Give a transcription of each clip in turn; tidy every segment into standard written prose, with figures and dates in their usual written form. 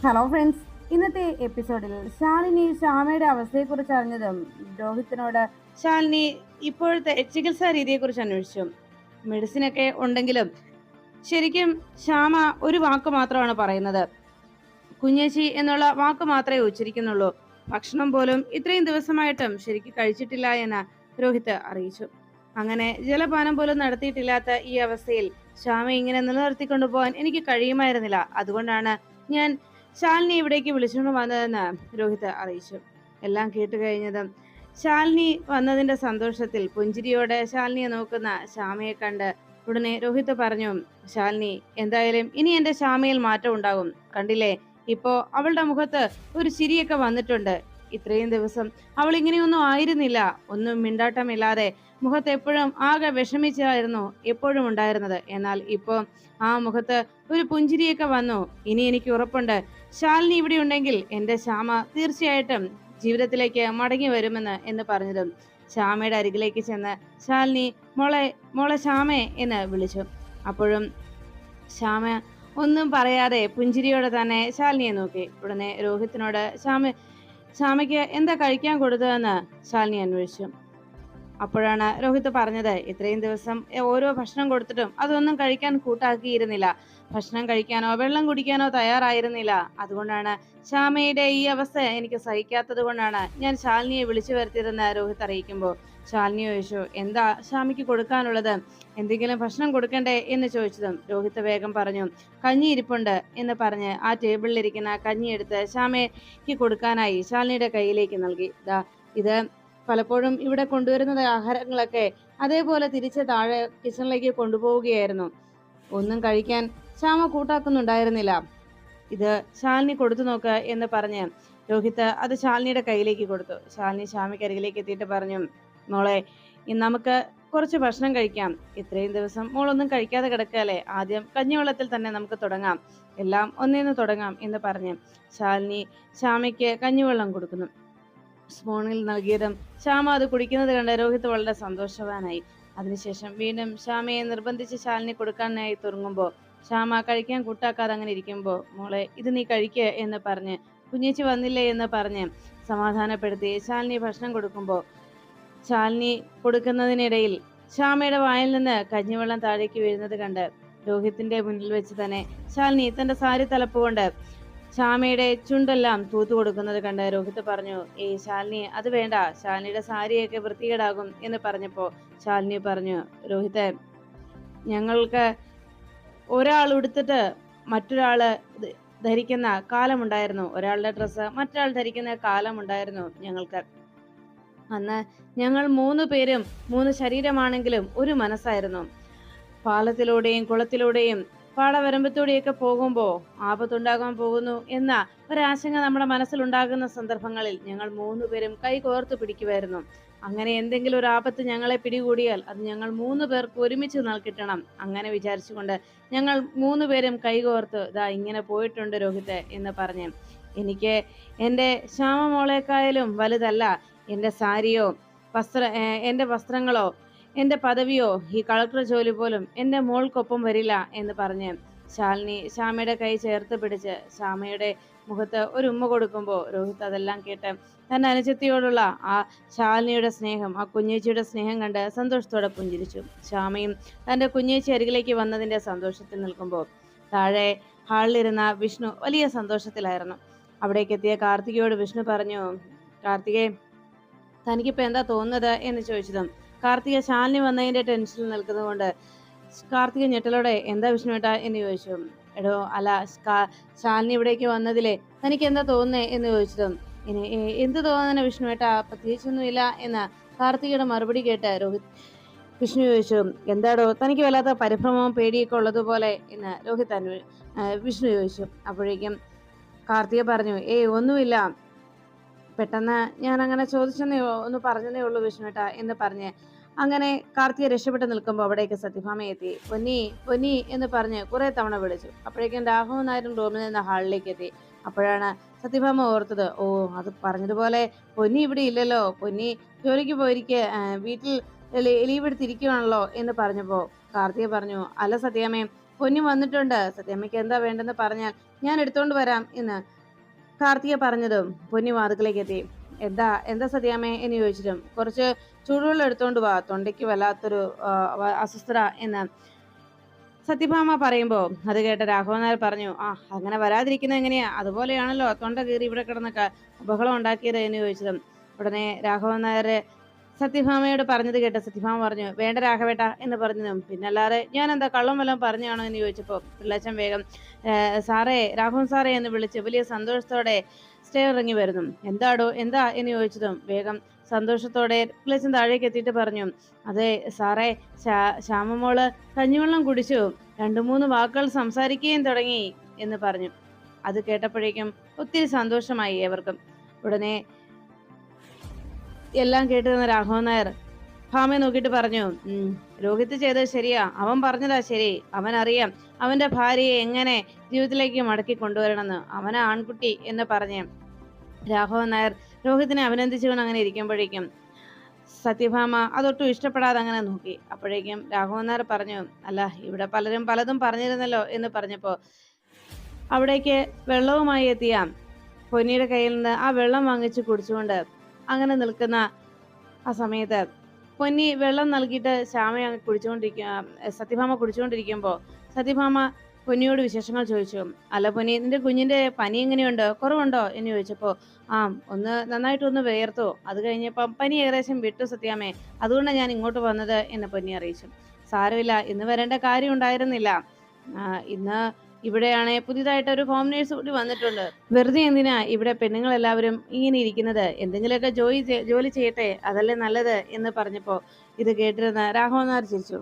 Hello friends. ഇന്നത്തെ എപ്പിസോഡിൽ ശാലിനി ശ്യാമയുടെ അവസ്ഥയെക്കുറിച്ച് അറിഞ്ഞതും രോഹിത്തിനോട് ശാലിനി ഇപ്പോഴത്തെ ചികിത്സാ രീതിയെക്കുറിച്ച് അന്വേഷിച്ചു. മെഡിസിനൊക്കെ ഉണ്ടെങ്കിലും ശരിക്കും ശ്യാമ ഒരു വാക്ക് മാത്രമാണ് പറയുന്നത്. കുഞ്ഞേച്ചി എന്നുള്ള വാക്ക് മാത്രമേ ഉച്ചരിക്കുന്നുള്ളൂ. ഭക്ഷണം പോലും ഇത്രയും ദിവസമായിട്ടും ശരിക്കും കഴിച്ചിട്ടില്ല എന്ന് രോഹിത് അറിയിച്ചു. അങ്ങനെ ജലപാനം പോലും നടത്തിയിട്ടില്ലാത്ത ഈ അവസ്ഥയിൽ ശ്യാമ ഇങ്ങനെ നിലനിർത്തിക്കൊണ്ടു പോകാൻ എനിക്ക് കഴിയുമായിരുന്നില്ല. അതുകൊണ്ടാണ് ഞാൻ ശാലിനി ഇവിടേക്ക് വിളിച്ചുകൊണ്ട് വന്നതെന്ന് രോഹിത് അറിയിച്ചു. എല്ലാം കേട്ട് കഴിഞ്ഞതും ശാലിനി വന്നതിന്റെ സന്തോഷത്തിൽ പുഞ്ചിരിയോടെ ശാലിനിയെ നോക്കുന്ന ശ്യാമയെ കണ്ട് ഉടനെ രോഹിത് പറഞ്ഞു, ശാലിനി, എന്തായാലും ഇനി എന്റെ ശ്യാമയിൽ മാറ്റം ഉണ്ടാകും. കണ്ടില്ലേ, ഇപ്പോ അവളുടെ മുഖത്ത് ഒരു ചിരിയൊക്കെ വന്നിട്ടുണ്ട്. ഇത്രയും ദിവസം അവൾ ഇങ്ങനെയൊന്നും ആയിരുന്നില്ല. ഒന്നും മിണ്ടാട്ടമില്ലാതെ മുഖത്ത് എപ്പോഴും ആകെ വിഷമിച്ചായിരുന്നു എപ്പോഴും ഉണ്ടായിരുന്നത്. എന്നാൽ ഇപ്പോ ആ മുഖത്ത് ഒരു പുഞ്ചിരിയൊക്കെ വന്നു. ഇനി എനിക്ക് ഉറപ്പുണ്ട്, ശാലിനി ഇവിടെ ഉണ്ടെങ്കിൽ എന്റെ ശ്യാമ തീർച്ചയായിട്ടും ജീവിതത്തിലേക്ക് മടങ്ങി വരുമെന്ന് എന്ന് പറഞ്ഞതും ശ്യാമയുടെ അരികിലേക്ക് ചെന്ന് ശാലിനി, മോളെ മോളെ ശ്യാമേ എന്ന് വിളിച്ചു. അപ്പോഴും ശ്യാമ ഒന്നും പറയാതെ പുഞ്ചിരിയോടെ തന്നെ ശാലിനിയെ നോക്കി. ഉടനെ രോഹിത്തിനോട് ശ്യാമയ്ക്ക് എന്താ കഴിക്കാൻ കൊടുത്തതെന്ന് ശാലിനി അന്വേഷിച്ചു. അപ്പോഴാണ് രോഹിത് പറഞ്ഞത്, ഇത്രയും ദിവസം ഓരോ ഭക്ഷണം കൊടുത്തിട്ടും അതൊന്നും കഴിക്കാൻ കൂട്ടാക്കിയിരുന്നില്ല. ഭക്ഷണം കഴിക്കാനോ വെള്ളം കുടിക്കാനോ തയ്യാറായിരുന്നില്ല. അതുകൊണ്ടാണ് ശ്യാമയുടെ ഈ അവസ്ഥ എനിക്ക് സഹിക്കാത്തത് കൊണ്ടാണ് ഞാൻ ശാലിനിയെ വിളിച്ചു വരുത്തിയതെന്ന് രോഹിത് അറിയിക്കുമ്പോൾ ശാലിനി ചോദിച്ചു, എന്താ ശ്യാമയ്ക്ക് കൊടുക്കാനുള്ളത്, എന്തെങ്കിലും ഭക്ഷണം കൊടുക്കണ്ടേ എന്ന് ചോദിച്ചതും രോഹിത് വേഗം പറഞ്ഞു, കഞ്ഞി ഇരിപ്പുണ്ട് എന്ന് പറഞ്ഞ് ആ ടേബിളിലിരിക്കുന്ന കഞ്ഞി എടുത്ത് ശ്യാമയ്ക്ക് കൊടുക്കാനായി ശാലിനിയുടെ കയ്യിലേക്ക് നൽകി. ഇത് പലപ്പോഴും ഇവിടെ കൊണ്ടുവരുന്ന ആഹാരങ്ങളൊക്കെ അതേപോലെ തിരിച്ച് താഴെ കിച്ചണിലേക്ക് കൊണ്ടുപോവുകയായിരുന്നു. ഒന്നും കഴിക്കാൻ ശ്യാമ കൂട്ടാക്കുന്നുണ്ടായിരുന്നില്ല. ഇത് ശാലിനി കൊടുത്തു നോക്ക് എന്ന് പറഞ്ഞ് രോഹിത് അത് ശാലിനിയുടെ കയ്യിലേക്ക് കൊടുത്തു. ശാലിനി ശ്യാമയ്ക്ക് അരികിലേക്ക് എത്തിയിട്ട് പറഞ്ഞു, മോളെ, നമുക്ക് കുറച്ച് ഭക്ഷണം കഴിക്കാം. ഇത്രയും ദിവസം മോളൊന്നും കഴിക്കാതെ കിടക്കുകയല്ലേ, ആദ്യം കഞ്ഞിവെള്ളത്തിൽ തന്നെ നമുക്ക് തുടങ്ങാം, എല്ലാം ഒന്നേന്ന് തുടങ്ങാം എന്ന് പറഞ്ഞ് ശാലിനി ശ്യാമയ്ക്ക് കഞ്ഞിവെള്ളം കൊടുക്കുന്നു. സ്പൂണിൽ നൽകിയതും ശ്യാമ അത് കുടിക്കുന്നത് കണ്ട് രോഹിത് വളരെ സന്തോഷവാനായി. അതിനുശേഷം വീണ്ടും ശ്യാമയെ നിർബന്ധിച്ച് ശാലിനി കൊടുക്കാനായി തുടങ്ങുമ്പോൾ ശ്യാമ കഴിക്കാൻ കൂട്ടാക്കാതെ അങ്ങനെ ഇരിക്കുമ്പോൾ, മോളെ, ഇത് നീ കഴിക്കുക എന്ന് പറഞ്ഞ് കുഞ്ഞേച്ചി വന്നില്ലേ എന്ന് പറഞ്ഞ് സമാധാനപ്പെടുത്തി ശാലിനി ഭക്ഷണം കൊടുക്കുമ്പോൾ ശാലിനി കൊടുക്കുന്നതിനിടയിൽ ശ്യാമയുടെ വായിൽ നിന്ന് കഞ്ഞിവെള്ളം താഴേക്ക് വീഴുന്നത് കണ്ട് രോഹിത്തിന്റെ മുന്നിൽ വെച്ച് തന്നെ ശാലിനി തന്റെ സാരി തലപ്പ് കൊണ്ട് ശ്യാമയുടെ ചുണ്ടെല്ലാം തൂത്തു കൊടുക്കുന്നത് കണ്ട് രോഹിത് പറഞ്ഞു, ഏയ് ശാലിനി, അത് വേണ്ട, ശാലിനിയുടെ സാരിയൊക്കെ വൃത്തികേടാകും എന്ന് പറഞ്ഞപ്പോ ശാലിനി പറഞ്ഞു, രോഹിത്, ഞങ്ങൾക്ക് ഒരാൾ ഉടുത്തിട്ട് മറ്റൊരാള് ധരിക്കുന്ന കാലമുണ്ടായിരുന്നു, ഒരാളുടെ ഡ്രസ്സ് മറ്റൊരാൾ ധരിക്കുന്ന കാലമുണ്ടായിരുന്നു ഞങ്ങൾക്ക്. അന്ന് ഞങ്ങൾ 3 പേരും 3 ശരീരമാണെങ്കിലും ഒരു മനസ്സായിരുന്നു. പാലത്തിലൂടെയും കുളത്തിലൂടെയും പാടവരമ്പത്തൂടെയൊക്കെ പോകുമ്പോൾ ആപത്തുണ്ടാകാൻ പോകുന്നു എന്ന ഒരാശങ്ക നമ്മുടെ മനസ്സിലുണ്ടാകുന്ന സന്ദർഭങ്ങളിൽ ഞങ്ങൾ 3 പേരും കൈകോർത്ത് പിടിക്കുമായിരുന്നു. അങ്ങനെ എന്തെങ്കിലും ഒരു ആപത്ത് ഞങ്ങളെ പിടികൂടിയാൽ അത് ഞങ്ങൾ 3 പേർക്ക് ഒരുമിച്ച് കിട്ടണം. അങ്ങനെ വിചാരിച്ചുകൊണ്ട് ഞങ്ങൾ 3 പേരും കൈകോർത്ത് ഇങ്ങനെ പോയിട്ടുണ്ട് രോഹിത് എന്ന് പറഞ്ഞ്, എനിക്ക് എൻ്റെ ശ്യാമമോളേക്കായാലും വലുതല്ല എൻ്റെ സാരിയോ എൻ്റെ വസ്ത്രങ്ങളോ എന്റെ പദവിയോ ഈ കളക്ടർ ജോലി പോലും എന്റെ മോൾക്കൊപ്പം വരില്ല എന്ന് പറഞ്ഞ് ശാലിനി ശ്യാമയുടെ കൈ ചേർത്ത് പിടിച്ച് ശ്യാമയുടെ മുഖത്ത് ഒരു ഉമ്മ കൊടുക്കുമ്പോൾ രോഹിത് അതെല്ലാം കേട്ട് തന്റെ അനുജത്തിയോടുള്ള ആ ശാലിനിയുടെ സ്നേഹം, ആ കുഞ്ഞേച്ചിയുടെ സ്നേഹം കണ്ട് സന്തോഷത്തോടെ പുഞ്ചിരിച്ചു. ശ്യാമയും തന്റെ കുഞ്ഞേച്ചി അരികിലേക്ക് വന്നതിന്റെ സന്തോഷത്തിൽ നിൽക്കുമ്പോൾ താഴെ ഹാളിലിരുന്ന വിഷ്ണു വലിയ സന്തോഷത്തിലായിരുന്നു. അവിടേക്ക് എത്തിയ കാർത്തികയോട് വിഷ്ണു പറഞ്ഞു, കാർത്തികേ, തനിക്കിപ്പോ എന്താ തോന്നുന്നത് എന്ന് ചോദിച്ചതും കാർത്തിക ശാലിനി വന്നതിന്റെ ടെൻഷനിൽ നിൽക്കുന്നത് കൊണ്ട് കാർത്തിക ഞെട്ടലോടെ, എന്താ വിഷ്ണുവേട്ടാ എന്ന് ചോദിച്ചു. എടോ, അല്ല, ശാലിനി ഇവിടേക്ക് വന്നതിലെ തനിക്ക് എന്താ തോന്നുന്നേ എന്ന് ചോദിച്ചതും, ഇനി എന്ത് തോന്നുന്ന വിഷ്ണുവേട്ടാ, പ്രത്യേകിച്ചൊന്നുമില്ല എന്ന് കാർത്തികയുടെ മറുപടി കേട്ട് വിഷ്ണു ചോദിച്ചു, എന്താടോ, തനിക്ക് വല്ലാത്ത പരിഭ്രമവും പേടിയൊക്കെ ഉള്ളതുപോലെ എന്ന് വിഷ്ണു ചോദിച്ചു. അപ്പോഴേക്കും കാർത്തിക പറഞ്ഞു, ഒന്നുമില്ല, പെട്ടെന്ന് ഞാൻ അങ്ങനെ ഒന്ന് പറഞ്ഞതേ ഉള്ളൂ വിഷ്ണുവേട്ടാ എന്ന് പറഞ്ഞ് അങ്ങനെ കാർത്തിക രക്ഷപ്പെട്ട് നിൽക്കുമ്പോൾ അവിടേക്ക് സത്യഭാമ എത്തി. പൊന്നി പൊന്നി എന്ന് പറഞ്ഞ് കുറെ തവണ വിളിച്ചു. അപ്പോഴേക്കും രാഘവൻ നായരും റൂമിൽ നിന്ന് ഹാളിലേക്ക് എത്തി. അപ്പോഴാണ് സത്യഭാമ ഓർത്തത്, അത് പറഞ്ഞതുപോലെ പൊന്നി ഇവിടെ ഇല്ലല്ലോ, പൊന്നി ജോലിക്ക് വീട്ടിൽ ലീവ് എടുത്തിരിക്കുകയാണല്ലോ എന്ന് പറഞ്ഞപ്പോ കാർത്തിക പറഞ്ഞു, അല്ല സത്യാമേ, പൊന്നി വന്നിട്ടുണ്ട്, സത്യമ്മയ്ക്ക് എന്താ വേണ്ടെന്ന് പറഞ്ഞാൽ ഞാൻ എടുത്തോണ്ട് വരാം എന്ന് കാർത്തിക പറഞ്ഞതും പൊന്നി വാതുക്കലേക്ക് എത്തി. എന്താ എന്താ സത്യാമ്മേ എന്ന് ചോദിച്ചിട്ടും കുറച്ച് ചൂടുവെള്ളം എടുത്തോണ്ട് വാ, തൊണ്ടയ്ക്ക് വല്ലാത്തൊരു അസ്വസ്ഥത എന്ന് സത്യഭാമ പറയുമ്പോ അത് കേട്ട രാഘവൻ നായർ പറഞ്ഞു, അങ്ങനെ വരാതിരിക്കുന്നത് എങ്ങനെയാ, അതുപോലെയാണല്ലോ തൊണ്ട കീറി ഇവിടെ കിടന്നൊക്കെ ബഹളം ഉണ്ടാക്കിയത് എന്ന് ചോദിച്ചതും ഉടനെ രാഘവൻ നായർ സത്യഭാമയോട് പറഞ്ഞത് കേട്ട സത്യഭാമ പറഞ്ഞു, വേണ്ട രാഘവേട്ട എന്ന് പറഞ്ഞതും പിന്നല്ലാതെ ഞാൻ എന്താ കള്ളം വല്ലതും പറഞ്ഞാണോ എന്ന് ചോദിച്ചപ്പോൾ പിള്ളച്ചൻ വേഗം സാറേ, രാഘവൻ സാറേ എന്ന് വിളിച്ച് വലിയ സന്തോഷത്തോടെ സ്റ്റേ ഇറങ്ങി വരുന്നു. എന്താടോ എന്താ എന്ന് ചോദിച്ചതും വേഗം സന്തോഷത്തോടെ പിള്ളച്ചൻ താഴേക്ക് എത്തിയിട്ട് പറഞ്ഞു, അതെ സാറേ, ശ്യാമമോള് കഞ്ഞിവെള്ളം കുടിച്ചു, 2-3 വാക്കുകൾ സംസാരിക്കുകയും തുടങ്ങി എന്ന് പറഞ്ഞു. അത് കേട്ടപ്പോഴേക്കും ഒത്തിരി സന്തോഷമായി ഏവർക്കും. ഉടനെ എല്ലാം കേട്ടിരുന്ന രാഘവൻ നായർ ഭാമയെ നോക്കിയിട്ട് പറഞ്ഞു, രോഹിത് ചെയ്തത് ശരിയാ, അവൻ പറഞ്ഞതാ ശരി, അവൻ അറിയാം അവന്റെ ഭാര്യയെ എങ്ങനെ ജീവിതത്തിലേക്ക് മടക്കി കൊണ്ടുവരണമെന്ന്, അവനാ ആൺകുട്ടി എന്ന് പറഞ്ഞ് രാഘവൻ നായർ രോഹിത്തിനെ അഭിനന്ദിച്ചുകൊണ്ട് അങ്ങനെ ഇരിക്കുമ്പോഴേക്കും സത്യഭാമ അതൊട്ടും ഇഷ്ടപ്പെടാതെ അങ്ങനെ നോക്കി. അപ്പോഴേക്കും രാഘവൻ നായർ പറഞ്ഞു, അല്ല ഇവിടെ പലരും പലതും പറഞ്ഞിരുന്നല്ലോ എന്ന് പറഞ്ഞപ്പോ അവിടേക്ക് വെള്ളവുമായി എത്തിയ പൊന്നിയുടെ കയ്യിൽ നിന്ന് ആ വെള്ളം വാങ്ങിച്ച് കുടിച്ചുകൊണ്ട് അങ്ങനെ നിൽക്കുന്ന ആ സമയത്ത് പൊന്നി വെള്ളം നൽകിയിട്ട് സത്യഭാമ കുടിച്ചുകൊണ്ടിരിക്കുമ്പോൾ സത്യഭാമ പൊന്നിയോട് വിശേഷങ്ങൾ ചോദിച്ചു. അല്ല പൊന്നി, നിന്റെ കുഞ്ഞിന്റെ പനി എങ്ങനെയുണ്ട്, കുറവുണ്ടോ എന്ന് ചോദിച്ചപ്പോൾ ഒന്ന് നന്നായിട്ടൊന്ന് വേർത്തു, അത് കഴിഞ്ഞപ്പം പനി ഏകദേശം വിട്ടു സത്യാമേ, അതുകൊണ്ടാണ് ഞാൻ ഇങ്ങോട്ട് വന്നത് എന്ന് പൊന്നി അറിയിച്ചു. സാരമില്ല, ഇന്ന് വരേണ്ട കാര്യം ഉണ്ടായിരുന്നില്ല, ഇന്ന് ഇവിടെയാണ് പുതിയതായിട്ട് ഒരു ഹോം നേഴ്സ് കൂടി വന്നിട്ടുണ്ട്, വെറുതെ എന്തിനാ ഇവിടെ പെണ്ണുങ്ങൾ എല്ലാവരും ഇങ്ങനെ ഇരിക്കുന്നത്, എന്തെങ്കിലുമൊക്കെ ജോലി ചെയ്യട്ടെ, അതല്ലേ നല്ലത് എന്ന് പറഞ്ഞപ്പോ ഇത് കേട്ടിരുന്ന രാഘവൻ നായർ ചിരിച്ചു.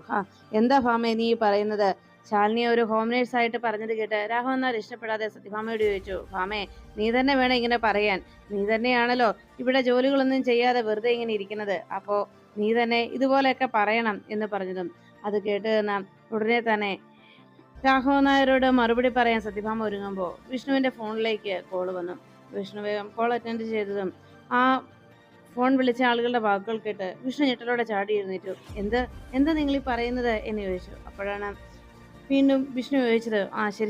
എന്താ ഭാമേ നീ പറയുന്നത്, ശാലിനിയെ ഒരു ഹോം നേഴ്സ് ആയിട്ട് പറഞ്ഞത് കേട്ട് രാഘവൻ നായർ ഇഷ്ടപ്പെടാതെ സത്യഭാമയോട് ചോദിച്ചു, ഭാമേ നീ തന്നെ വേണം ഇങ്ങനെ പറയാൻ, നീ തന്നെയാണല്ലോ ഇവിടെ ജോലികളൊന്നും ചെയ്യാതെ വെറുതെ ഇങ്ങനെ ഇരിക്കുന്നത്, അപ്പോ നീ തന്നെ ഇതുപോലെയൊക്കെ പറയണം എന്ന് പറഞ്ഞതും അത് കേട്ട് ഉടനെ തന്നെ രാഘവൻ നായരോട് മറുപടി പറയാൻ സത്യഭാമ ഒരുങ്ങുമ്പോൾ വിഷ്ണുവിന്റെ ഫോണിലേക്ക് കോൾ വന്നു. വിഷ്ണു വേഗം കോൾ അറ്റൻഡ് ചെയ്തതും ആ ഫോൺ വിളിച്ച ആളുകളുടെ വാക്കുകൾ കേട്ട് വിഷ്ണു ഞെട്ടലോടെ ചാടി എഴുന്നേറ്റു. എന്താ നിങ്ങൾ ഈ പറയുന്നത് എന്ന് ചോദിച്ചു. അപ്പോഴാണ് വീണ്ടും വിഷ്ണു ചോദിച്ചത്,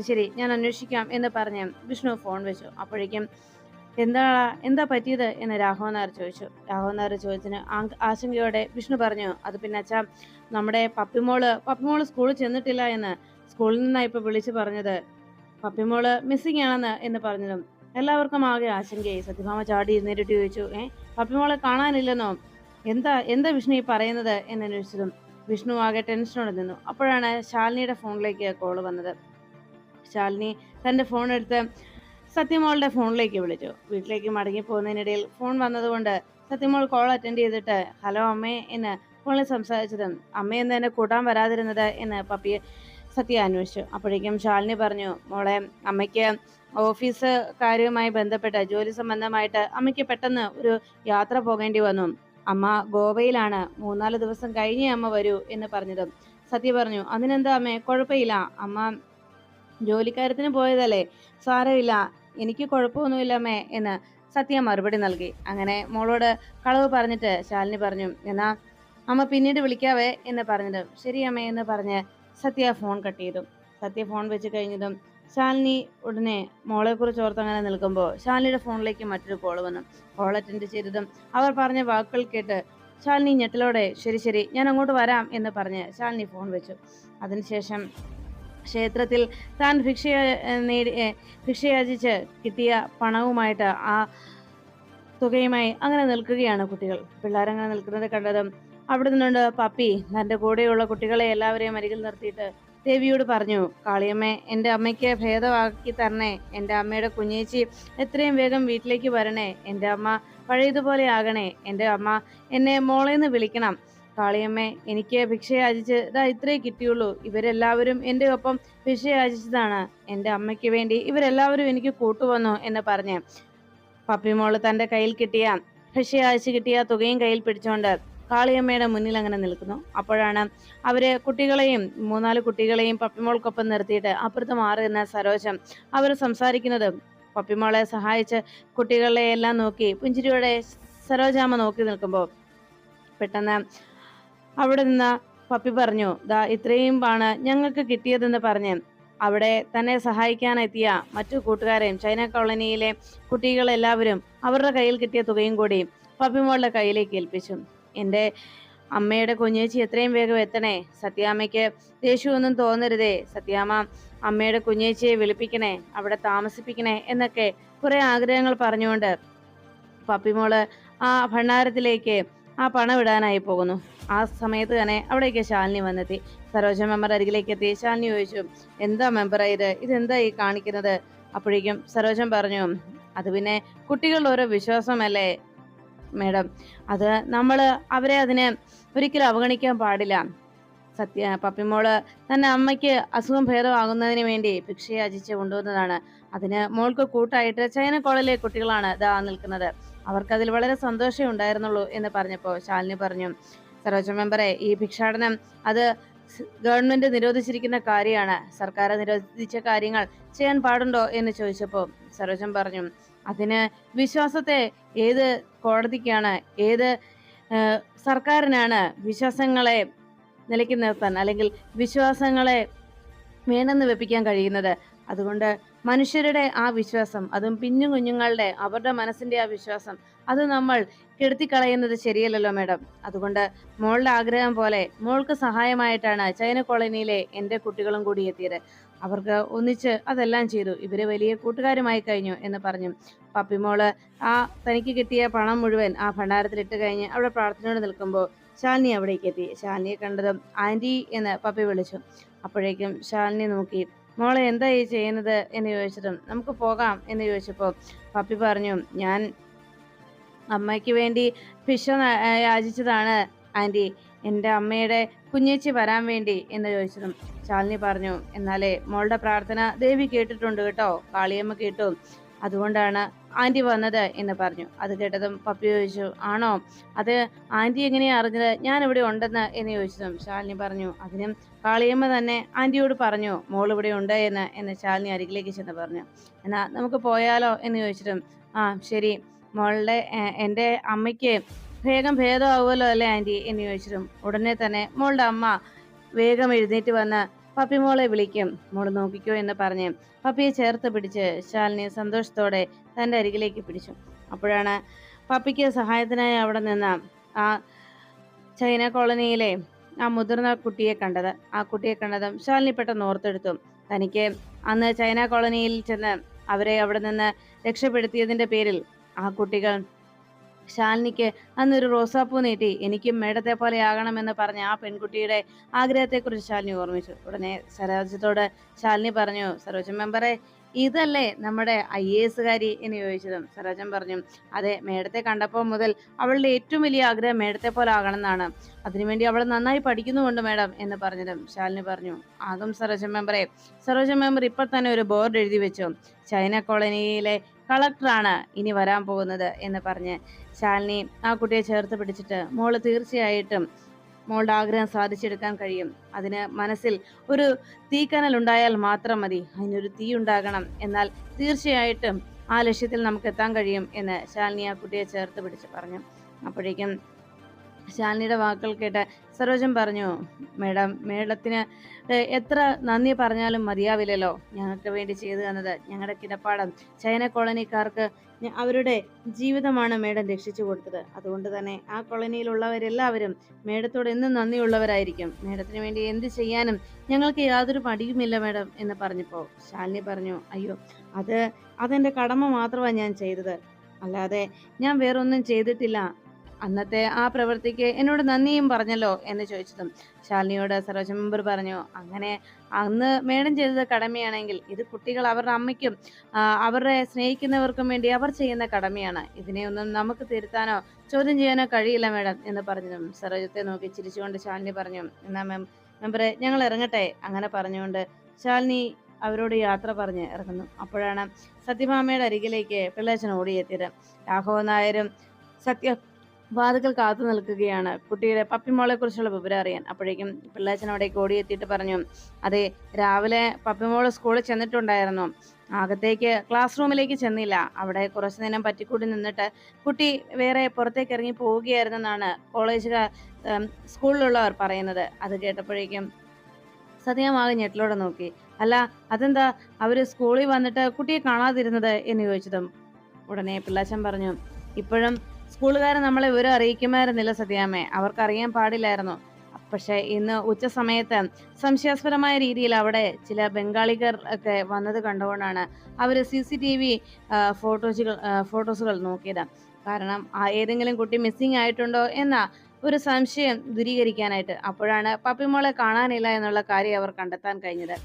ശരി ഞാൻ അന്വേഷിക്കാം എന്ന് പറഞ്ഞ് വിഷ്ണു ഫോൺ വെച്ചു. അപ്പോഴേക്കും എന്താ പറ്റിയത് എന്ന് രാഘവൻ നായർ ചോദിച്ചു. രാഘവൻ നായർ ചോദിച്ചതിന് ആശങ്കയോടെ വിഷ്ണു പറഞ്ഞു, അത് പിന്നെ അച്ഛാ, നമ്മുടെ പപ്പിമോള് സ്കൂളിൽ ചെന്നിട്ടില്ല എന്ന് സ്കൂളിൽ നിന്നാണ് ഇപ്പൊ വിളിച്ചു പറഞ്ഞത്, പപ്പിമോള് മിസ്സിംഗ് ആണെന്ന് എന്ന് പറഞ്ഞതും എല്ലാവർക്കും ആകെ ആശങ്കയായി. സത്യഭാമ ചാടി ഇരുന്നേറ്റിട്ട് ചോദിച്ചു, പപ്പിമോളെ കാണാനില്ലെന്നോ, എന്താ വിഷ്ണു ഈ പറയുന്നത് എന്ന് അന്വേഷിച്ചതും വിഷ്ണു ആകെ ടെൻഷനോടെ നിന്നു. അപ്പോഴാണ് ശാലിനിയുടെ ഫോണിലേക്ക് കോൾ വന്നത്. ശാലിനി തന്റെ ഫോൺ എടുത്ത് സത്യമോളുടെ ഫോണിലേക്ക് വിളിച്ചു. വീട്ടിലേക്ക് മടങ്ങി പോകുന്നതിനിടയിൽ ഫോൺ വന്നതുകൊണ്ട് സത്യമോൾ കോൾ അറ്റൻഡ് ചെയ്തിട്ട് ഹലോ അമ്മേ എന്ന് ഫോണിൽ സംസാരിച്ചതും അമ്മയെന്ന് എന്നെ കൂട്ടാൻ വരാതിരുന്നത് എന്ന് പപ്പിയെ സത്യ അന്വേഷിച്ചു. അപ്പോഴേക്കും ശാലിനി പറഞ്ഞു, മോളെ, അമ്മയ്ക്ക് ഓഫീസ് കാര്യവുമായി ബന്ധപ്പെട്ട് ജോലി സംബന്ധമായിട്ട് അമ്മയ്ക്ക് പെട്ടെന്ന് ഒരു യാത്ര പോകേണ്ടി വന്നു, അമ്മ ഗോവയിലാണ്, 3-4 ദിവസം കഴിഞ്ഞേ അമ്മ വരൂ എന്ന് പറഞ്ഞതും സത്യ പറഞ്ഞു, അതിനെന്താ അമ്മേ, കുഴപ്പമില്ല, അമ്മ ജോലിക്കാര്യത്തിന് പോയതല്ലേ, സാരമില്ല, എനിക്ക് കുഴപ്പമൊന്നുമില്ല അമ്മേ എന്ന് സത്യ മറുപടി നൽകി. അങ്ങനെ മോളോട് കളവ് പറഞ്ഞിട്ട് ശാലിനി പറഞ്ഞു, എന്നാ അമ്മ പിന്നീട് വിളിക്കാവേ എന്ന് പറഞ്ഞതും ശരി അമ്മേ എന്ന് പറഞ്ഞ് സത്യ ഫോൺ കട്ട് ചെയ്തു. സത്യ ഫോൺ വെച്ച് കഴിഞ്ഞതും ശാലിനി ഉടനെ മോളെ കുറിച്ച് ഓർത്ത് അങ്ങനെ നിൽക്കുമ്പോൾ ശാലിനിയുടെ ഫോണിലേക്ക് മറ്റൊരു കോൾ വന്നു. കോൾ അറ്റൻഡ് ചെയ്തതും അവർ പറഞ്ഞ വാക്കുകൾ കേട്ട് ശാലിനി ഞെട്ടലോടെ ശരി ഞാൻ അങ്ങോട്ട് വരാം എന്ന് പറഞ്ഞ് ശാലിനി ഫോൺ വെച്ചു. അതിനുശേഷം ക്ഷേത്രത്തിൽ താൻ ഭിക്ഷയാചിച്ച് കിട്ടിയ പണവുമായിട്ട് ആ തുകയുമായി അങ്ങനെ നിൽക്കുകയാണ് കുട്ടികൾ. പിള്ളേരങ്ങനെ നിൽക്കുന്നത് കണ്ടതും അവിടെ നിന്നുകൊണ്ട് പപ്പി തൻ്റെ കൂടെയുള്ള കുട്ടികളെ എല്ലാവരെയും അരികിൽ നിർത്തിയിട്ട് ദേവിയോട് പറഞ്ഞു, കാളിയമ്മേ, എൻ്റെ അമ്മയ്ക്ക് ഭേദമാക്കി തരണേ, എൻ്റെ അമ്മയുടെ കുഞ്ഞേച്ചി എത്രയും വേഗം വീട്ടിലേക്ക് വരണേ, എൻ്റെ അമ്മ പഴയതുപോലെ ആകണേ, എൻ്റെ അമ്മ എന്നെ മോളേന്ന് വിളിക്കണം, കാളിയമ്മേ, എനിക്ക് ഭിക്ഷയാചിച്ച് ഇത്രേ കിട്ടിയുള്ളൂ, ഇവരെല്ലാവരും എൻ്റെ ഒപ്പം ഭിക്ഷയാചിച്ചതാണ്, എൻ്റെ അമ്മയ്ക്ക് വേണ്ടി ഇവരെല്ലാവരും എനിക്ക് കൂട്ടുവന്നു എന്ന് പറഞ്ഞ് പപ്പിമോള് തൻ്റെ കയ്യിൽ ഭിക്ഷയാചിച്ച് കിട്ടിയ തുകയും കയ്യിൽ പിടിച്ചുകൊണ്ട് കാളിയമ്മയുടെ മുന്നിൽ അങ്ങനെ നിൽക്കുന്നു. അപ്പോഴാണ് അവര് കുട്ടികളെയും 3-4 കുട്ടികളെയും പപ്പിമോൾക്കൊപ്പം നിർത്തിയിട്ട് അപ്പുറത്ത് മാറി നിന്ന സരോജം അവർ സംസാരിക്കുന്നത് പപ്പിമോളെ സഹായിച്ച് കുട്ടികളെ എല്ലാം നോക്കി പുഞ്ചിരിയോടെ സരോജാമ്മ നോക്കി നിൽക്കുമ്പോൾ പെട്ടെന്ന് അവിടെ നിന്ന് പപ്പി പറഞ്ഞു, ദാ ഇത്രയും ആണ് ഞങ്ങൾക്ക് കിട്ടിയതെന്ന് പറഞ്ഞ് അവിടെ തന്നെ സഹായിക്കാനെത്തിയ മറ്റു കൂട്ടുകാരെയും ചൈന കോളനിയിലെ കുട്ടികളെല്ലാവരും അവരുടെ കയ്യിൽ കിട്ടിയ തുകയും കൂടി പപ്പിമോളുടെ കയ്യിലേക്ക് ഏൽപ്പിച്ചു. എന്റെ അമ്മയുടെ കുഞ്ഞേച്ചി എത്രയും വേഗം എത്തണേ, സത്യാമ്മയ്ക്ക് ദേഷ്യമൊന്നും തോന്നരുതേ, സത്യാമ്മ അമ്മയുടെ കുഞ്ഞേച്ചിയെ വിളിപ്പിക്കണേ, അവിടെ താമസിപ്പിക്കണേ എന്നൊക്കെ കുറെ ആഗ്രഹങ്ങൾ പറഞ്ഞുകൊണ്ട് പപ്പിമോള് ആ ഭണ്ഡാരത്തിലേക്ക് ആ പണം ഇടാനായി പോകുന്നു. ആ സമയത്ത് തന്നെ അവിടേക്ക് ശാലിനി വന്നെത്തി. സരോജ മെമ്പർ അരികിലേക്ക് എത്തി. ശാലിനി ചോദിച്ചു, എന്താ മെമ്പറ ഇതെന്താ ഈ കാണിക്കുന്നത്? അപ്പോഴേക്കും സരോജം പറഞ്ഞു, അത് പിന്നെ കുട്ടികളുടെ ഓരോ വിശ്വാസമല്ലേ മേഡം, അത് നമ്മള് അവരെ അതിനെ ഒരിക്കലും അവഗണിക്കാൻ പാടില്ല. പപ്പിമോള് തന്റെ അമ്മയ്ക്ക് അസുഖം ഭേദമാകുന്നതിന് വേണ്ടി ഭിക്ഷയെ യാചിച്ച് കൊണ്ടുവന്നതാണ്. അതിന് മോൾക്ക് കൂട്ടായിട്ട് ചൈന കോളേജിലെ കുട്ടികളാണ് ഇതാ നിൽക്കുന്നത്. അവർക്കതിൽ വളരെ സന്തോഷമേ ഉണ്ടായിരുന്നുള്ളൂ എന്ന് പറഞ്ഞപ്പോൾ ശാലിനി പറഞ്ഞു, സരോജ മെമ്പറെ, ഈ ഭിക്ഷാടനം അത് ഗവൺമെന്റ് നിരോധിച്ചിരിക്കുന്ന കാര്യമാണ്. സർക്കാർ നിരോധിച്ച കാര്യങ്ങൾ ചെയ്യാൻ പാടുണ്ടോ എന്ന് ചോദിച്ചപ്പോൾ സരോജം പറഞ്ഞു, അതിന് വിശ്വാസത്തെ ഏത് കോടതിക്കാണ്, ഏത് സർക്കാരിനാണ് വിശ്വാസങ്ങളെ നിലയ്ക്ക് നിർത്താൻ അല്ലെങ്കിൽ വിശ്വാസങ്ങളെ വേണ്ടെന്ന് വെപ്പിക്കാൻ കഴിയുന്നത്? അതുകൊണ്ട് മനുഷ്യരുടെ ആ വിശ്വാസം, അതും പിഞ്ഞു കുഞ്ഞുങ്ങളുടെ അവരുടെ മനസ്സിന്റെ ആ വിശ്വാസം, അത് നമ്മൾ കെടുത്തിക്കളയുന്നത് ശരിയല്ലല്ലോ മേഡം. അതുകൊണ്ട് മോളുടെ ആഗ്രഹം പോലെ മോൾക്ക് സഹായമായിട്ടാണ് ചൈന കോളനിയിലെ എൻ്റെ കുട്ടികളും കൂടി എത്തിയത്. അവർക്ക് ഒന്നിച്ച് അതെല്ലാം ചെയ്തു. ഇവര് വലിയ കൂട്ടുകാരുമായി കഴിഞ്ഞു എന്ന് പറഞ്ഞു. പപ്പിമോള് ആ തനിക്ക് കിട്ടിയ പണം മുഴുവൻ ആ ഭണ്ഡാരത്തിലിട്ട് കഴിഞ്ഞ് അവിടെ പ്രാർത്ഥനയോട് നിൽക്കുമ്പോൾ ശാലിനി അവിടേക്ക് എത്തി. ശാലിനിയെ കണ്ടതും ആന്റി എന്ന് പപ്പി വിളിച്ചു. അപ്പോഴേക്കും ശാലിനി നോക്കി, മോളെ എന്താ ഈ ചെയ്യുന്നത് എന്ന് ചോദിച്ചതും നമുക്ക് പോകാം എന്ന് ചോദിച്ചപ്പോൾ പപ്പി പറഞ്ഞു, ഞാൻ അമ്മയ്ക്ക് വേണ്ടി ഭിക്ഷ യാചിച്ചതാണ് ആന്റി, എൻ്റെ അമ്മയുടെ കുഞ്ഞേച്ചി വരാൻ വേണ്ടി എന്ന് ചോദിച്ചതും ശാലിനി പറഞ്ഞു, എന്നാലേ മോളുടെ പ്രാർത്ഥന ദേവി കേട്ടിട്ടുണ്ട് കേട്ടോ, കാളിയമ്മ കേട്ടു, അതുകൊണ്ടാണ് ആന്റി വന്നത് എന്ന് പറഞ്ഞു. അത് കേട്ടതും പപ്പി ചോദിച്ചു, ആണോ, അത് ആന്റി എങ്ങനെയാ അറിഞ്ഞത് ഞാൻ ഇവിടെ ഉണ്ടെന്ന് എന്ന് ചോദിച്ചതും ശാലിനി പറഞ്ഞു, അതിനും കാളിയമ്മ തന്നെ ആന്റിയോട് പറഞ്ഞു മോൾ ഇവിടെ ഉണ്ട് എന്ന് ശാലിനി അരികിലേക്ക് ചെന്ന് പറഞ്ഞു. എന്നാ നമുക്ക് പോയാലോ എന്ന് ചോദിച്ചിട്ടും ആ ശരി, മോളുടെ എൻ്റെ അമ്മയ്ക്ക് വേഗം ഭേദമാവുമല്ലോ അല്ലേ ആന്റി എന്ന് ചോദിച്ചിട്ടും ഉടനെ തന്നെ മോളുടെ അമ്മ വേഗം എഴുന്നേറ്റ് വന്ന് പപ്പിമോളെ വിളിക്കും, മോള് നോക്കിക്കോ എന്ന് പറഞ്ഞ് പപ്പിയെ ചേർത്ത് പിടിച്ച് ശാലിനി സന്തോഷത്തോടെ തൻ്റെ അരികിലേക്ക് പിടിച്ചു. അപ്പോഴാണ് പപ്പിക്ക് സഹായത്തിനായി അവിടെ നിന്ന് ആ ചൈന കോളനിയിലെ ആ മുതിർന്ന കുട്ടിയെ കണ്ടത്. ആ കുട്ടിയെ കണ്ടതും ശാലിനി പെട്ടെന്ന് ഓർത്തെടുത്തു, തനിക്ക് അന്ന് ചൈന കോളനിയിൽ ചെന്ന് അവരെ അവിടെ നിന്ന് രക്ഷപ്പെടുത്തിയതിൻ്റെ പേരിൽ ആ കുട്ടികൾ ശാലിനിക്ക് അന്നൊരു റോസാപ്പൂ നീട്ടി എനിക്കും മേഡത്തെ പോലെ ആകണമെന്ന് പറഞ്ഞ ആ പെൺകുട്ടിയുടെ ആഗ്രഹത്തെക്കുറിച്ച് ശാലിനി ഓർമ്മിച്ചു. ഉടനെ സരോജത്തോട് ശാലിനി പറഞ്ഞു, സരോജം മെമ്പറെ, ഇതല്ലേ നമ്മുടെ IAS എന്ന് ചോദിച്ചതും സരോജം പറഞ്ഞു, അതെ, മേഡത്തെ കണ്ടപ്പോൾ മുതൽ അവളുടെ ഏറ്റവും വലിയ ആഗ്രഹം മേഡത്തെ പോലെ ആകണം എന്നാണ്. അതിനുവേണ്ടി അവൾ നന്നായി പഠിക്കുന്നുമുണ്ട് മേഡം എന്ന് പറഞ്ഞതും ശാലിനി പറഞ്ഞു, ആകും സരോജം മെമ്പറെ, സരോജം മെമ്പർ ഇപ്പോൾ തന്നെ ഒരു ബോർഡ് എഴുതി വെച്ചു, ചൈന കോളനിയിലെ കളക്ടറാണ് ഇനി വരാൻ പോകുന്നത് എന്ന് പറഞ്ഞ് ശാലിനി ആ കുട്ടിയെ ചേർത്ത് പിടിച്ചിട്ട്, മോള് തീർച്ചയായിട്ടും മോളുടെ ആഗ്രഹം സാധിച്ചെടുക്കാൻ കഴിയും. അതിന് മനസ്സിൽ ഒരു തീക്കനൽ ഉണ്ടായാൽ മാത്രം മതി, അതിനൊരു തീ ഉണ്ടാകണം, എന്നാൽ തീർച്ചയായിട്ടും ആ ലക്ഷ്യത്തിൽ നമുക്ക് എത്താൻ കഴിയും എന്ന് ശാലിനി ആ കുട്ടിയെ ചേർത്ത് പിടിച്ച് പറഞ്ഞു. അപ്പോഴേക്കും ശാലിനിയുടെ വാക്കുകൾ കേട്ട് സരോജം പറഞ്ഞു, മേഡത്തിന് എത്ര നന്ദി പറഞ്ഞാലും മതിയാവില്ലല്ലോ, ഞങ്ങൾക്ക് വേണ്ടി ചെയ്തു തന്നത് ഞങ്ങളുടെ കിടപ്പാടം ചൈന കോളനിക്കാർക്ക് അവരുടെ ജീവിതമാണ് മേഡം രക്ഷിച്ചു കൊടുത്തത്. അതുകൊണ്ട് തന്നെ ആ കോളനിയിലുള്ളവരെല്ലാവരും മേഡത്തോട് എന്നും നന്ദിയുള്ളവരായിരിക്കും. മേഡത്തിന് വേണ്ടി എന്ത് ചെയ്യാനും ഞങ്ങൾക്ക് യാതൊരു മടിയുമില്ല മേഡം എന്ന് പറഞ്ഞപ്പോൾ ശാലിനി പറഞ്ഞു, അയ്യോ, അതെൻ്റെ കടമ മാത്രമാണ് ഞാൻ ചെയ്തത്, അല്ലാതെ ഞാൻ വേറൊന്നും ചെയ്തിട്ടില്ല. അന്നത്തെ ആ പ്രവൃത്തിക്ക് എന്നോട് നന്ദിയും പറഞ്ഞല്ലോ എന്ന് ചോദിച്ചതും ശാലിനിയോട് സരോജ മെമ്പർ പറഞ്ഞു, അങ്ങനെ അന്ന് മേഡം ചെയ്തത് കടമയാണെങ്കിൽ ഇത് കുട്ടികൾ അവരുടെ അമ്മയ്ക്കും അവരുടെ സ്നേഹിക്കുന്നവർക്കും വേണ്ടി അവർ ചെയ്യുന്ന കടമയാണ്. ഇതിനെ ഒന്നും നമുക്ക് തിരുത്താനോ ചോദ്യം ചെയ്യാനോ കഴിയില്ല മേഡം എന്ന് പറഞ്ഞതും സരോജത്തെ നോക്കി ചിരിച്ചുകൊണ്ട് ശാലിനി പറഞ്ഞു, എന്നാ മെമ്പറെ, ഞങ്ങൾ ഇറങ്ങട്ടെ. അങ്ങനെ പറഞ്ഞുകൊണ്ട് ശാലിനി അവരോട് യാത്ര പറഞ്ഞ് ഇറങ്ങുന്നു. അപ്പോഴാണ് സത്യഭാമയുടെ അരികിലേക്ക് പിള്ളേച്ചൻ ഓടിയെത്തിയത്. രാഘവൻ നായരും വാതുക്കൽ കാത്തു നിൽക്കുകയാണ് കുട്ടിയുടെ പപ്പിമോളെ കുറിച്ചുള്ള വിവരം അറിയാൻ. അപ്പോഴേക്കും പിള്ളേച്ചൻ അവിടേക്ക് ഓടിയെത്തിയിട്ട് പറഞ്ഞു, അതെ, രാവിലെ പപ്പിമോള് സ്കൂളിൽ ചെന്നിട്ടുണ്ടായിരുന്നു, അകത്തേക്ക് ക്ലാസ് റൂമിലേക്ക് ചെന്നില്ല. അവിടെ കുറച്ചു നേരം പറ്റിക്കൂടി നിന്നിട്ട് കുട്ടി വേറെ പുറത്തേക്ക് ഇറങ്ങി പോവുകയായിരുന്നെന്നാണ് കോളേജുകാർ സ്കൂളിലുള്ളവർ പറയുന്നത്. അത് കേട്ടപ്പോഴേക്കും സത്യമാകെ ഞെട്ടലോടെ നോക്കി. അല്ല, അതെന്താ അവര് സ്കൂളിൽ വന്നിട്ട് കുട്ടിയെ കാണാതിരുന്നത് എന്ന് ചോദിച്ചതും ഉടനെ പിള്ളാച്ചൻ പറഞ്ഞു, ഇപ്പോഴും സ്കൂളുകാരെ നമ്മളെ വിവരം അറിയിക്കുമായിരുന്നില്ല സത്യാമ്മേ, അവർക്കറിയാൻ പാടില്ലായിരുന്നു. പക്ഷെ ഇന്ന് ഉച്ച സമയത്ത് സംശയാസ്പദമായ രീതിയിൽ അവിടെ ചില ബംഗാളികർ ഒക്കെ വന്നത് കണ്ടുകൊണ്ടാണ് അവര് CCTV ഫോട്ടോസുകൾ നോക്കിയത്. കാരണം ഏതെങ്കിലും കുട്ടി മിസ്സിംഗ് ആയിട്ടുണ്ടോ എന്ന ഒരു സംശയം ദൂരീകരിക്കാനായിട്ട്. അപ്പോഴാണ് പപ്പിമോളെ കാണാനില്ല എന്നുള്ള കാര്യം അവർ കണ്ടെത്താൻ കഴിഞ്ഞത്.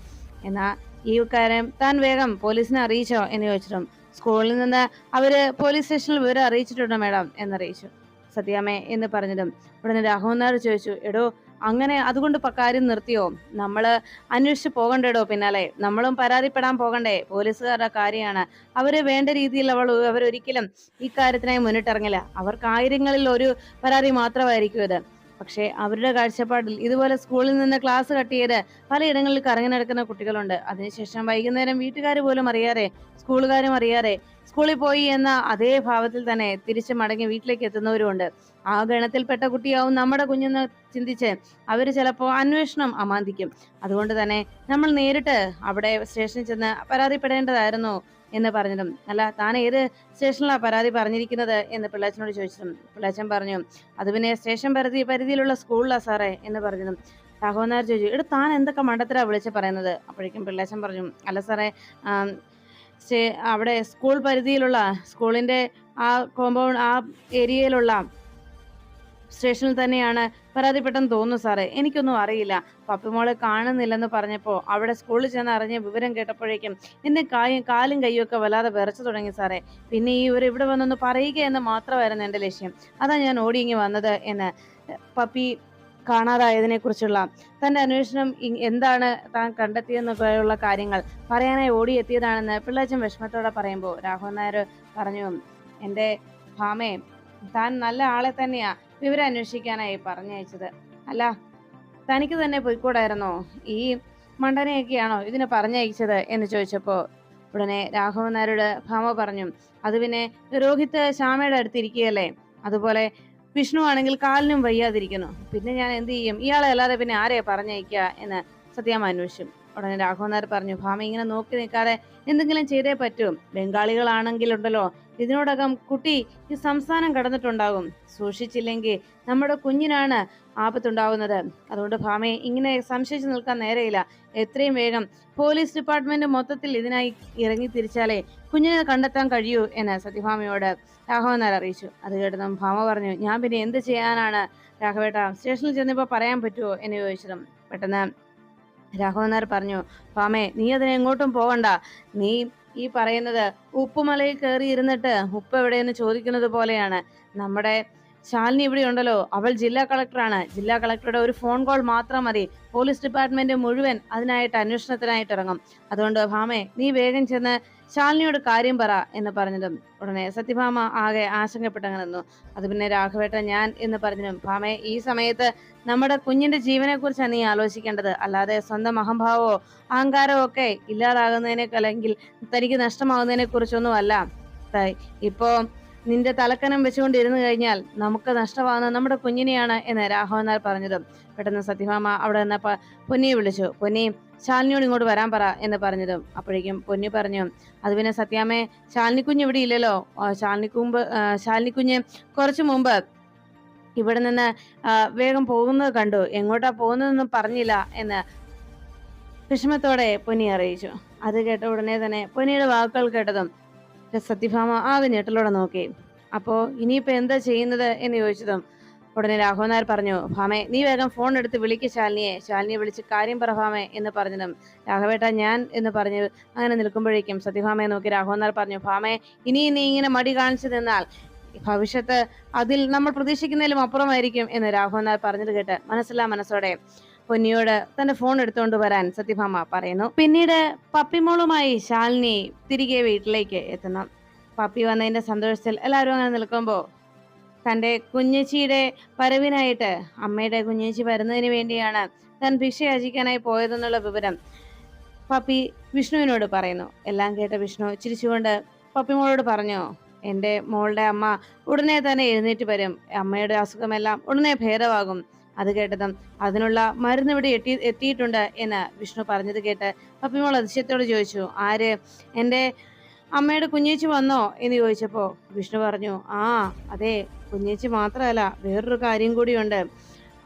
എന്നാ ഈ കാര്യം താൻ വേഗം പോലീസിനെ അറിയിച്ചോ എന്ന് ചോദിച്ചിട്ടും സ്കൂളിൽ നിന്ന് അവര് പോലീസ് സ്റ്റേഷനിൽ വിവരം അറിയിച്ചിട്ടുണ്ടോ മാഡം എന്നറിയിച്ചു സത്യാമ്മേ എന്ന് പറഞ്ഞതും ഉടനെ രാഘവൻ നായർ ചോദിച്ചു, എടോ അങ്ങനെ അതുകൊണ്ട് കാര്യം നിർത്തിയോ? നമ്മള് അന്വേഷിച്ച് പോകണ്ടേടോ പിന്നാലെ, നമ്മളും പരാതിപ്പെടാൻ പോകണ്ടേ? പോലീസുകാരുടെ കാര്യമാണ്. അവര് വേണ്ട രീതിയിൽ അവരൊരിക്കലും ഈ കാര്യത്തിനായി മുന്നിട്ടിറങ്ങില്ല. അവർക്ക് ആയിരങ്ങളിൽ ഒരു പരാതി മാത്രമായിരിക്കും ഇത്. പക്ഷേ അവരുടെ കാഴ്ചപ്പാടിൽ ഇതുപോലെ സ്കൂളിൽ നിന്ന് ക്ലാസ് കട്ട് ചെയ്ത് പലയിടങ്ങളിൽ കറങ്ങി നടക്കുന്ന കുട്ടികളുണ്ട്. അതിനുശേഷം വൈകുന്നേരം വീട്ടുകാർ പോലും അറിയാതെ, സ്കൂളുകാരും അറിയാതെ സ്കൂളിൽ പോയി എന്ന അതേ ഭാവത്തിൽ തന്നെ തിരിച്ചു മടങ്ങി വീട്ടിലേക്ക് എത്തുന്നവരുമുണ്ട്. ആ ഗണത്തിൽപ്പെട്ട കുട്ടിയാവും നമ്മുടെ കുഞ്ഞെന്ന് ചിന്തിച്ച് അവര് ചിലപ്പോൾ അന്വേഷണം അമാന്തിക്കും. അതുകൊണ്ട് തന്നെ നമ്മൾ നേരിട്ട് അവിടെ സ്റ്റേഷനിൽ ചെന്ന് പരാതിപ്പെടേണ്ടതായിരുന്നു എന്ന് പറഞ്ഞതും, അല്ല താൻ ഏത് സ്റ്റേഷനിലാണ് പരാതി പറഞ്ഞിരിക്കുന്നത് എന്ന് പിള്ളാച്ചനോട് ചോദിച്ചതും പിള്ളാച്ചൻ പറഞ്ഞു, അത് പിന്നെ സ്റ്റേഷൻ പരിധിയിലുള്ള സ്കൂളിലാ സാറേ എന്ന് പറഞ്ഞതും രാഘവൻ നായർ ചോദിച്ചു, എടാ താൻ എന്തൊക്കെ മണ്ടത്തരാ വിളിച്ച് പറയുന്നത്? അപ്പോഴേക്കും പിള്ളാച്ചൻ പറഞ്ഞു, അല്ല സാറേ, അവിടെ സ്കൂൾ പരിധിയിലുള്ള സ്കൂളിന്റെ ആ കോമ്പൗണ്ട് ആ ഏരിയയിലുള്ള സ്റ്റേഷനിൽ തന്നെയാണ് പരാതിപ്പെട്ടെന്ന് തോന്നുന്നു സാറേ. എനിക്കൊന്നും അറിയില്ല. പപ്പിമോളെ കാണുന്നില്ലെന്ന് പറഞ്ഞപ്പോൾ അവിടെ സ്കൂളിൽ ചെന്ന് അറിഞ്ഞ വിവരം കേട്ടപ്പോഴേക്കും എന്റെ കാലും കയ്യും ഒക്കെ വല്ലാതെ വിറച്ചു തുടങ്ങി സാറേ. പിന്നെ ഈ ഇവിടെ വന്നൊന്ന് പറയുക എന്ന് മാത്രമായിരുന്നു എൻ്റെ ലക്ഷ്യം. അതാ ഞാൻ ഓടിയിങ്ങി വന്നത് എന്ന് പപ്പി കാണാതായതിനെ കുറിച്ചുള്ള തന്റെ അന്വേഷണം എന്താണ് താൻ കണ്ടെത്തിയെന്നൊക്കെയുള്ള കാര്യങ്ങൾ പറയാനായി ഓടിയെത്തിയതാണെന്ന് പിള്ളാച്ചൻ വിഷമത്തോടെ പറയുമ്പോൾ രാഘവൻ നായർ പറഞ്ഞു, എൻ്റെ ഭാമേ, താൻ നല്ല ആളെ തന്നെയാ വിവരം അന്വേഷിക്കാനായി പറഞ്ഞയച്ചത്. അല്ല, തനിക്ക് തന്നെ പോയിക്കൂടായിരുന്നോ? ഈ മണ്ടനെയൊക്കെയാണോ ഇതിന് പറഞ്ഞയച്ചത് എന്ന് ചോദിച്ചപ്പോ ഉടനെ രാഘവൻ നായരുടെ ഭാമ പറഞ്ഞു, അത് പിന്നെ രോഹിത് ശ്യാമയുടെ അടുത്തിരിക്കുകയല്ലേ, അതുപോലെ വിഷ്ണു ആണെങ്കിൽ കാലിനും വയ്യാതിരിക്കുന്നു, പിന്നെ ഞാൻ എന്ത് ചെയ്യും? ഇയാളെ അല്ലാതെ പിന്നെ ആരെയാ പറഞ്ഞയക്കുക എന്ന് സത്യാമ്മ അന്വേഷിച്ചു. ഉടനെ രാഘവൻ നായർ പറഞ്ഞു, ഭാമ ഇങ്ങനെ നോക്കി നിൽക്കാതെ എന്തെങ്കിലും ചെയ്തേ പറ്റൂ. ബംഗാളികളാണെങ്കിലുണ്ടല്ലോ ഇതിനോടകം കുട്ടി ഈ സംസ്ഥാനം കടന്നിട്ടുണ്ടാകും. സൂക്ഷിച്ചില്ലെങ്കിൽ നമ്മുടെ കുഞ്ഞിനാണ് ആപത്തുണ്ടാവുന്നത്. അതുകൊണ്ട് ഭാമയെ ഇങ്ങനെ സംശയിച്ചു നിൽക്കാൻ നേരെയില്ല. എത്രയും വേഗം പോലീസ് ഡിപ്പാർട്ട്മെന്റ് മൊത്തത്തിൽ ഇതിനായി ഇറങ്ങി തിരിച്ചാലേ കുഞ്ഞിനെ കണ്ടെത്താൻ കഴിയൂ എന്ന് സത്യഭാമയോട് രാഘവൻ നായർ അറിയിച്ചു. അത് കേട്ടതും ഭാമ പറഞ്ഞു, ഞാൻ പിന്നെ എന്ത് ചെയ്യാനാണ് രാഘവേട്ട? സ്റ്റേഷനിൽ ചെന്നിപ്പോ പറയാൻ പറ്റുമോ എന്ന് ചോദിച്ചതും പെട്ടെന്ന് രാഘവൻ നായർ പറഞ്ഞു, ഭാമേ, നീ അതിനെ എങ്ങോട്ടും പോകണ്ട. നീ ഈ പറയുന്നത് ഉപ്പുമലയിൽ കയറി ഇരുന്നിട്ട് ഉപ്പ് എവിടെയെന്ന് ചോദിക്കുന്നത് പോലെയാണ്. നമ്മുടെ ശാലിനി ഇവിടെ ഉണ്ടല്ലോ, അവൾ ജില്ലാ കളക്ടറാണ്. ജില്ലാ കളക്ടറുടെ ഒരു ഫോൺ കോൾ മാത്രം മതി, പോലീസ് ഡിപ്പാർട്ട്മെന്റ് മുഴുവൻ അതിനായിട്ട് അന്വേഷണത്തിനായിട്ട് ഇറങ്ങും. അതുകൊണ്ട് ഭാമേ, നീ വേഗം ചെന്ന് ശാലിനിയോട് കാര്യം പറ എന്ന് പറഞ്ഞതും ഉടനെ സത്യഭാമ ആകെ ആശങ്കപ്പെട്ടങ്ങനെ നിന്നു. അത് പിന്നെ രാഘവേട്ടൻ ഞാൻ എന്ന് പറഞ്ഞതും, ഭാമേ, ഈ സമയത്ത് നമ്മുടെ കുഞ്ഞിന്റെ ജീവനെ കുറിച്ചാണ് നീ ആലോചിക്കേണ്ടത്, അല്ലാതെ സ്വന്തം അഹംഭാവമോ അഹങ്കാരമോ ഒക്കെ ഇല്ലാതാകുന്നതിനേക്കല്ലെങ്കിൽ തനിക്ക് നഷ്ടമാകുന്നതിനെ കുറിച്ചൊന്നും അല്ല. ഇപ്പോ നിന്റെ തലക്കനം വെച്ചുകൊണ്ടിരുന്നു കഴിഞ്ഞാൽ നമുക്ക് നഷ്ടമാകുന്നത് നമ്മുടെ കുഞ്ഞിനെയാണ് എന്ന് രാഘവൻ നായർ പറഞ്ഞതും പെട്ടെന്ന് സത്യഭാമ അവിടെ നിന്ന് പൊന്നിയെ വിളിച്ചു. പൊന്നി, ശാലിനിയോട് ഇങ്ങോട്ട് വരാൻ പറ എന്ന് പറഞ്ഞതും അപ്പോഴേക്കും പൊന്നി പറഞ്ഞു, അത് പിന്നെ സത്യാമ്മേ, ശാലിനി കുഞ്ഞ് ഇവിടെ ഇല്ലല്ലോ. ശാലിനി കുഞ്ഞ് കുറച്ചു മുമ്പ് ഇവിടെ നിന്ന് വേഗം പോകുന്നത് കണ്ടു. എങ്ങോട്ടാ പോകുന്നതെന്നും പറഞ്ഞില്ല എന്ന് വിഷമത്തോടെ പൊന്നി അറിയിച്ചു. അത് കേട്ട ഉടനെ തന്നെ പൊന്നിയുടെ വാക്കുകൾ കേട്ടതും സത്യഭാമ ആകെ ഞെട്ടലോടെ നോക്കി. അപ്പോ ഇനിയിപ്പോ എന്താ ചെയ്യുന്നത് എന്ന് ചോദിച്ചതും ഉടനെ രാഘവൻ നായർ പറഞ്ഞു, ഭാമേ, നീ വേഗം ഫോൺ എടുത്ത് വിളിക്ക് ശാലിനിയെ വിളിച്ച് കാര്യം പറ ഭാമേ എന്ന് പറഞ്ഞതും രാഘവേട്ട ഞാൻ എന്ന് പറഞ്ഞു അങ്ങനെ നിൽക്കുമ്പോഴേക്കും സത്യഭാമയെ നോക്കി രാഘവൻ നായർ പറഞ്ഞു, ഭാമേ, ഇനി നീ ഇങ്ങനെ മടി കാണിച്ചു നിന്നാൽ ഭവിഷ്യത്ത് അതിൽ നമ്മൾ പ്രതീക്ഷിക്കുന്നതിലും അപ്പുറമായിരിക്കും എന്ന് രാഘവൻ നായർ പറഞ്ഞത് കേട്ട് മനസ്സോടെ പൊന്നിയോട് തന്റെ ഫോൺ എടുത്തുകൊണ്ട് വരാൻ സത്യഭാമ പറയുന്നു. പിന്നീട് പപ്പിമോളുമായി ശാലിനി തിരികെ വീട്ടിലേക്ക് എത്തുന്നു. പപ്പി വന്നതിന്റെ സന്തോഷത്തിൽ എല്ലാവരും അങ്ങനെ നിൽക്കുമ്പോൾ തന്റെ കുഞ്ഞേച്ചിയുടെ വരവിനായിട്ട് അമ്മയുടെ കുഞ്ഞേച്ചി വരുന്നതിന് വേണ്ടിയാണ് താൻ ഭിക്ഷ യാചിക്കാനായി പോയതെന്നുള്ള വിവരം പപ്പി വിഷ്ണുവിനോട് പറയുന്നു. എല്ലാം കേട്ട വിഷ്ണു ചിരിച്ചുകൊണ്ട് പപ്പിമോളോട് പറഞ്ഞു, എന്റെ മോളുടെ അമ്മ ഉടനെ തന്നെ എഴുന്നേറ്റ് വരും. അമ്മയുടെ അസുഖമെല്ലാം ഉടനെ ഭേദമാകും. അത് കേട്ടതും അതിനുള്ള മരുന്ന് ഇവിടെ എത്തിയിട്ടുണ്ട് എന്ന് വിഷ്ണു പറഞ്ഞത് കേട്ട് പപ്പിമോൾ അതിശയത്തോട് ചോദിച്ചു, ആര്? എന്റെ അമ്മയുടെ കുഞ്ഞേച്ചി വന്നോ എന്ന് ചോദിച്ചപ്പോ വിഷ്ണു പറഞ്ഞു, ആ അതെ, കുഞ്ഞേച്ചി മാത്രമല്ല, വേറൊരു കാര്യം കൂടിയുണ്ട്.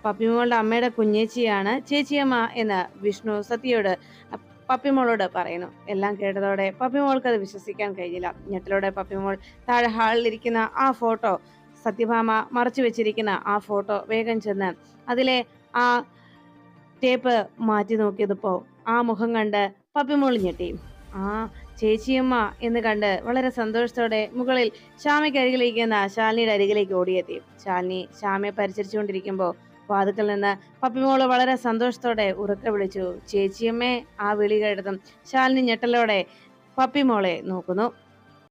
പപ്പിമോളുടെ അമ്മയുടെ കുഞ്ഞേച്ചിയാണ് ചേച്ചിയമ്മ എന്ന് വിഷ്ണു സത്യയോട് പപ്പിമോളോട് പറയുന്നു. എല്ലാം കേട്ടതോടെ പപ്പിമോൾക്ക് അത് വിശ്വസിക്കാൻ കഴിഞ്ഞില്ല. ഞെട്ടലോടെ പപ്പിമോൾ താഴെ ഹാളിലിരിക്കുന്ന ആ ഫോട്ടോ, സത്യഭാമ മറച്ചു വെച്ചിരിക്കുന്ന ആ ഫോട്ടോ വേഗം ചെന്ന് അതിലെ ആ ടേപ്പ് മാറ്റി നോക്കിയതിപ്പോ ആ മുഖം കണ്ട് പപ്പിമോൾ ഞെട്ടി. ആ ചേച്ചിയമ്മ എന്ന് കണ്ട് വളരെ സന്തോഷത്തോടെ മുകളിൽ ശ്യാമയ്ക്ക് അരികിലേക്കുന്ന ശാലിനിയുടെ അരികിലേക്ക് ഓടിയെത്തി. ശാലിനി ശ്യാമയെ പരിചരിച്ചുകൊണ്ടിരിക്കുമ്പോ വാതുക്കൽ നിന്ന് പപ്പിമോള് വളരെ സന്തോഷത്തോടെ ഉറക്കെ വിളിച്ചു, ചേച്ചിയമ്മേ. ആ വിളി കേട്ടതും ശാലിനി ഞെട്ടലോടെ പപ്പിമോളെ നോക്കുന്നു.